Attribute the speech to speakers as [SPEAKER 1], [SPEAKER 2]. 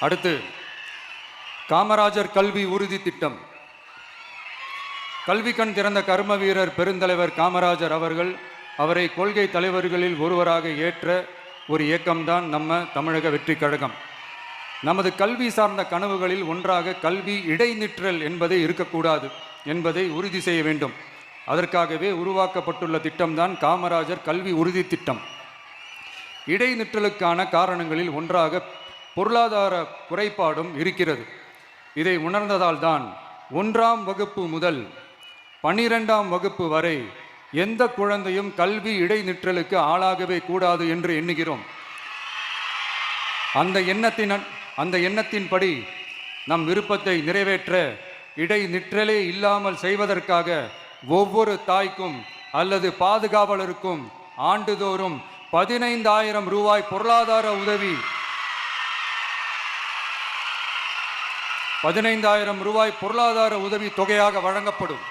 [SPEAKER 1] அடுத்து காமராஜர் கல்வி உறுதி திட்டம். கல்வி கண் திறந்த கர்ம வீரர் பெருந்தலைவர் காமராஜர் அவர்கள் அவரை கொள்கை தலைவர்களில் ஒருவராக ஏற்ற ஒரு இயக்கம்தான் நம்ம தமிழக வெற்றி கழகம். நமது கல்வி சார்ந்த கனவுகளில் ஒன்றாக கல்வி இடைநிற்றல் என்பதை இருக்கக்கூடாது என்பதை உறுதி செய்ய வேண்டும். அதற்காகவே உருவாக்கப்பட்டுள்ள திட்டம்தான் காமராஜர் கல்வி உறுதி திட்டம். இடைநிற்றலுக்கான காரணங்களில் ஒன்றாக பொருளாதார குறைபாடும் இருக்கிறது. இதை உணர்ந்ததால் தான் 1ஆம் வகுப்பு முதல் 12ஆம் வகுப்பு வரை எந்த குழந்தையும் கல்வி இடைநிற்றலுக்கு ஆளாகவே கூடாது என்று எண்ணுகிறோம். அந்த எண்ணத்தின்படி நம் விருப்பத்தை நிறைவேற்ற இடைநிற்றலே இல்லாமல் செய்வதற்காக ஒவ்வொரு தாய்க்கும் அல்லது பாதுகாவலருக்கும் ஆண்டுதோறும் 15,000 ரூபாய் பொருளாதார உதவி 15,000 ரூபாய் பொருளாதார உதவி தொகையாக வழங்கப்படும்.